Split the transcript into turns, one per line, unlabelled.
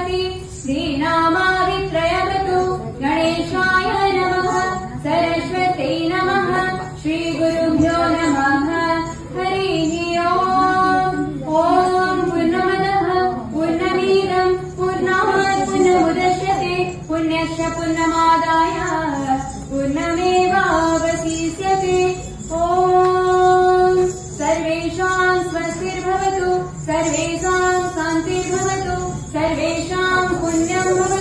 गणपति श्रीनामावित्रयवतु गणेशाय नमः सरस्वती नमः श्रीगुरुभ्यो नमः हरिः ओम् ॐ पूर्णमदः पूर्णमिदं पूर्णात् पूर्णमुदच्यते पूर्णस्य पूर्णमादाय पूर्णमेवावशिष्यते ॐ सर्वेषां स्वस्तिर्भवतु सर्वेषां शान्तिर्भवतु सर्वेषां पुण्यं भवतु